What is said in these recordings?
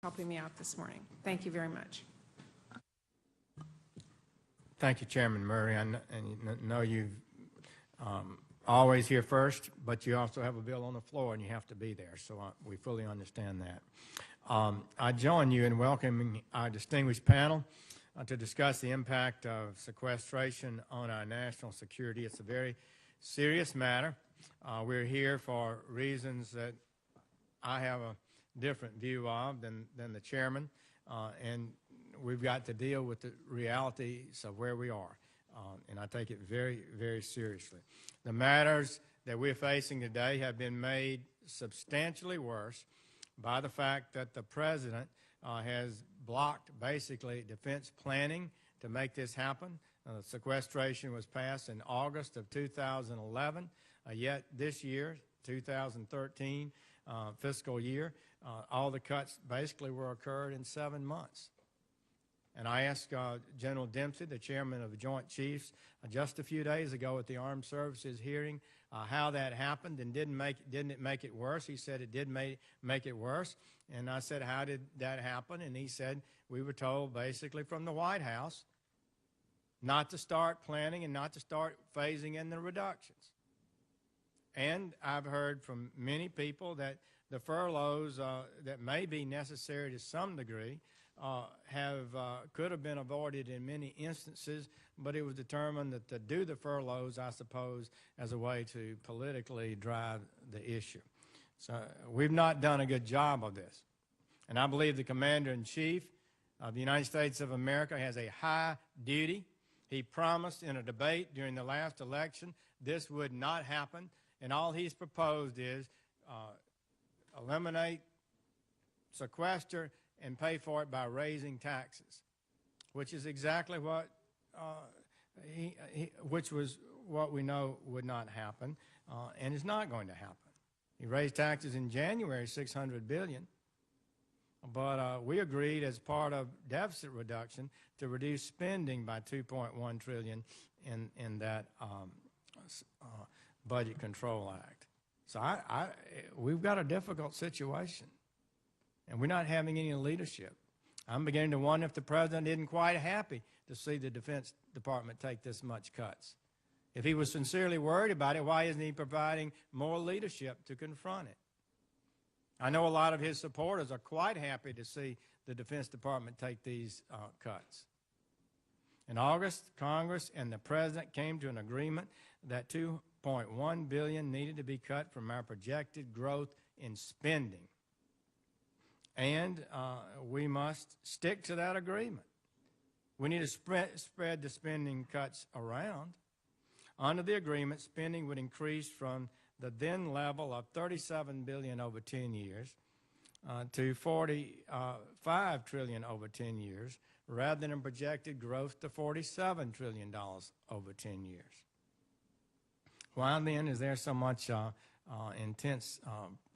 helping me out this morning. Thank you very much. Thank you, Chairman Murray. And know you always here first, but you also have a bill on the floor and you have to be there. So we fully understand that. I join you in welcoming our distinguished panel to discuss the impact of sequestration on our national security. It's a very serious matter. We're here for reasons that I have a different view of than the chairman, and we've got to deal with the realities of where we are, and I take it very, very seriously. The matters that we're facing today have been made substantially worse by the fact that the president has blocked basically defense planning to make this happen. Sequestration was passed in August of 2011, yet this year, 2013 fiscal year, all the cuts basically were occurred in 7 months. And I asked General Dempsey, the chairman of the Joint Chiefs, just a few days ago at the Armed Services hearing how that happened, and didn't it make it worse? He said it did make it worse. And I said, how did that happen? And he said, we were told basically from the White House not to start planning and not to start phasing in the reductions. And I've heard from many people that the furloughs that may be necessary to some degree could have been avoided in many instances, but it was determined that to do the furloughs, I suppose, as a way to politically drive the issue. So we've not done a good job of this. And I believe the Commander-in-Chief of the United States of America has a high duty. He promised in a debate during the last election this would not happen, and all he's proposed is eliminate, sequester, and pay for it by raising taxes, which is exactly what which was what we know would not happen, and is not going to happen. He raised taxes in January, $600 billion, but we agreed as part of deficit reduction to reduce spending by $2.1 trillion in that Budget Control Act. So we've got a difficult situation, and we're not having any leadership. I'm beginning to wonder if the president isn't quite happy to see the Defense Department take this much cuts. If he was sincerely worried about it, why isn't he providing more leadership to confront it? I know a lot of his supporters are quite happy to see the Defense Department take these cuts. In August, Congress and the president came to an agreement that $2.1 billion needed to be cut from our projected growth in spending. And we must stick to that agreement. We need to spread the spending cuts around. Under the agreement, spending would increase from the then level of $37 billion over 10 years to $45 trillion over 10 years, rather than a projected growth to $47 trillion over 10 years. Why then is there so much intense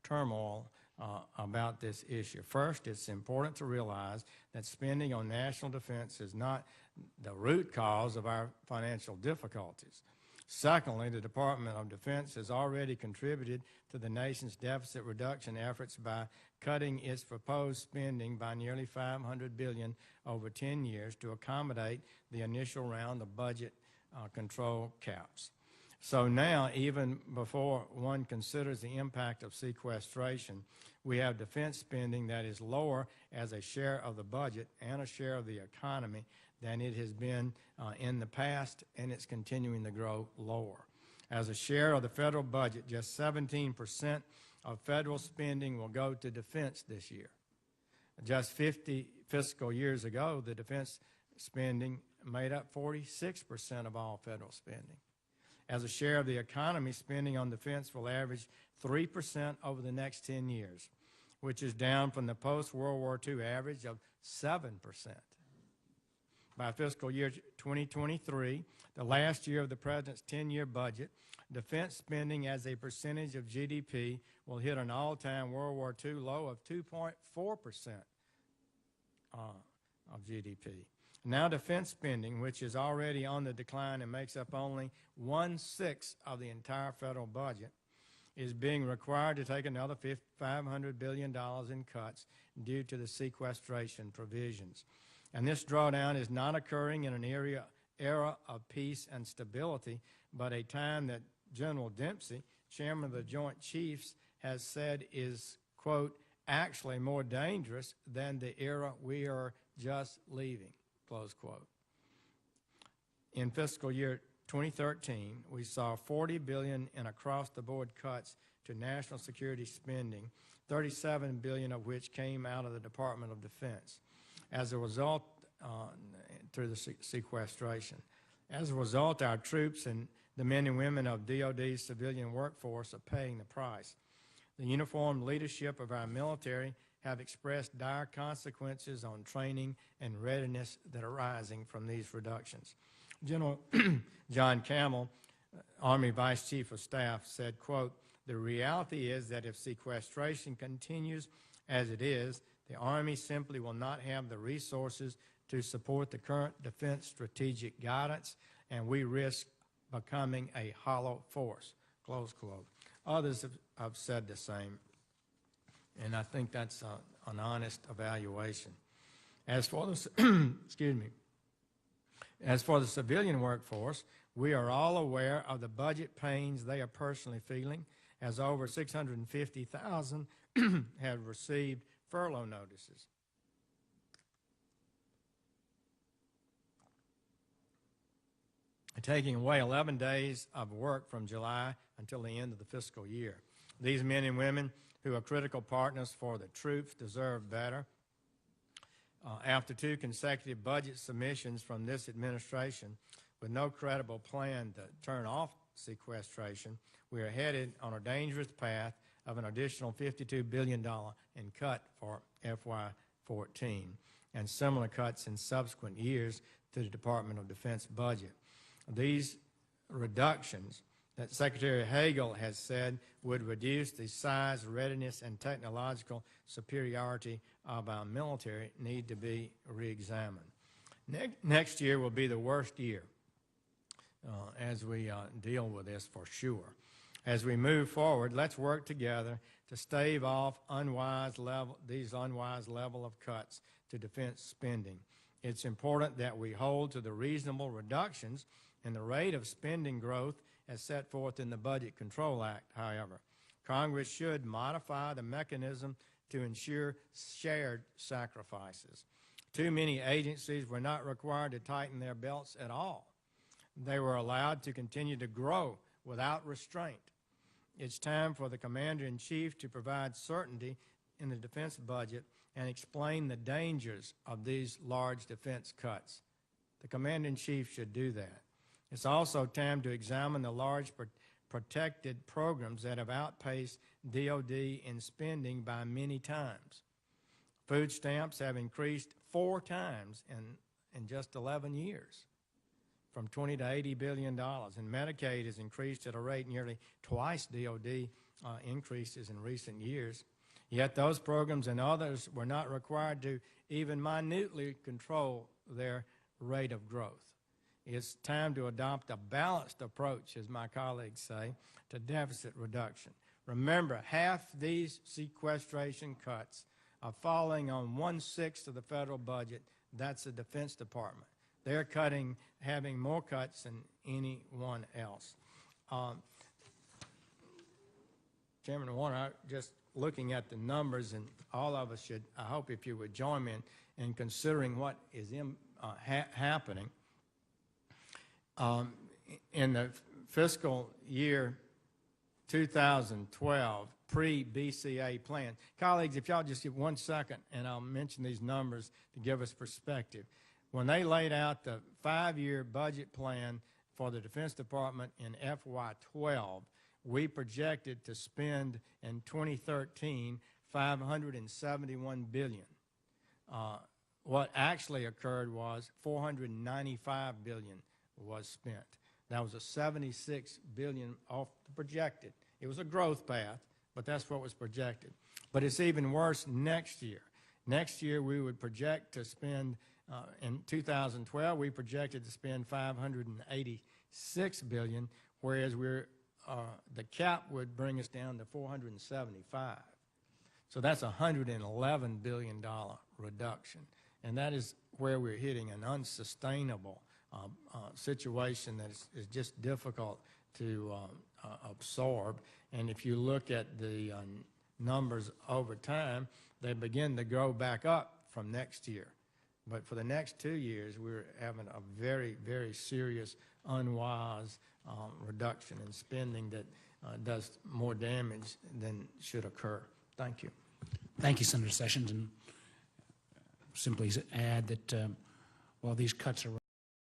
turmoil about this issue? First, it's important to realize that spending on national defense is not the root cause of our financial difficulties. Secondly, the Department of Defense has already contributed to the nation's deficit reduction efforts by cutting its proposed spending by nearly $500 billion over 10 years to accommodate the initial round of budget control caps. So now, even before one considers the impact of sequestration, we have defense spending that is lower as a share of the budget and a share of the economy than it has been in the past, and it's continuing to grow lower. As a share of the federal budget, just 17% of federal spending will go to defense this year. Just 50 fiscal years ago, the defense spending made up 46% of all federal spending. As a share of the economy, spending on defense will average 3% over the next 10 years, which is down from the post-World War II average of 7%. By fiscal year 2023, the last year of the president's 10-year budget, defense spending as a percentage of GDP will hit an all-time World War II low of 2.4% of GDP. Now defense spending, which is already on the decline and makes up only 1/6 of the entire federal budget, is being required to take another $500 billion in cuts due to the sequestration provisions. And this drawdown is not occurring in an era of peace and stability, but a time that General Dempsey, chairman of the Joint Chiefs, has said is, quote, actually more dangerous than the era we are just leaving, close quote. In fiscal year 2013, we saw $40 billion in across-the-board cuts to national security spending, $37 billion of which came out of the Department of Defense as a result through the sequestration. As a result, our troops and the men and women of DOD's civilian workforce are paying the price. The uniformed leadership of our military have expressed dire consequences on training and readiness that are arising from these reductions. General John Campbell, Army Vice Chief of Staff, said, quote, the reality is that if sequestration continues as it is, the Army simply will not have the resources to support the current defense strategic guidance, and we risk becoming a hollow force, close quote. Others have said the same, and I think that's an honest evaluation. As for the, excuse me, as for the civilian workforce, we are all aware of the budget pains they are personally feeling, as over 650,000 have received furlough notices. Taking away 11 days of work from July until the end of the fiscal year. These men and women who are critical partners for the troops deserve better. After 2 consecutive budget submissions from this administration with no credible plan to turn off sequestration, we are headed on a dangerous path of an additional $52 billion in cut for FY14 and similar cuts in subsequent years to the Department of Defense budget. These reductions that Secretary Hagel has said would reduce the size, readiness, and technological superiority of our military need to be reexamined. Next year will be the worst year as we deal with this for sure. As we move forward, let's work together to stave off these unwise level of cuts to defense spending. It's important that we hold to the reasonable reductions in the rate of spending growth as set forth in the Budget Control Act, however. Congress should modify the mechanism to ensure shared sacrifices. Too many agencies were not required to tighten their belts at all. They were allowed to continue to grow without restraint. It's time for the Commander-in-Chief to provide certainty in the defense budget and explain the dangers of these large defense cuts. The Commander-in-Chief should do that. It's also time to examine the large protected programs that have outpaced DOD in spending by many times. Food stamps have increased 4 times in just 11 years, from $20 to $80 billion, and Medicaid has increased at a rate nearly twice DOD increases in recent years. Yet those programs and others were not required to even minutely control their rate of growth. It's time to adopt a balanced approach, as my colleagues say, to deficit reduction. Remember, half these sequestration cuts are falling on 1/6 of the federal budget. That's the Defense Department. They're having more cuts than anyone else. Chairman Warner, just looking at the numbers, and all of us should, I hope if you would join me in considering what is happening. In the fiscal year 2012, pre-BCA plan. Colleagues, if y'all just give 1 second, and I'll mention these numbers to give us perspective. When they laid out the 5-year budget plan for the Defense Department in FY12, we projected to spend in 2013 $571 billion. What actually occurred was $495 billion was spent. That was a $76 billion off the projected. It was a growth path, but that's what was projected. But it's even worse next year. Next year we would project to spend, in 2012, we projected to spend $586 billion, whereas we're the cap would bring us down to 475. So that's a $111 billion reduction. And that is where we're hitting an unsustainable situation that is just difficult to absorb. And if you look at the numbers over time, they begin to grow back up from next year. But for the next 2 years, we're having a very, very serious, unwise reduction in spending that does more damage than should occur. Thank you. Thank you, Senator Sessions. And simply add that while these cuts are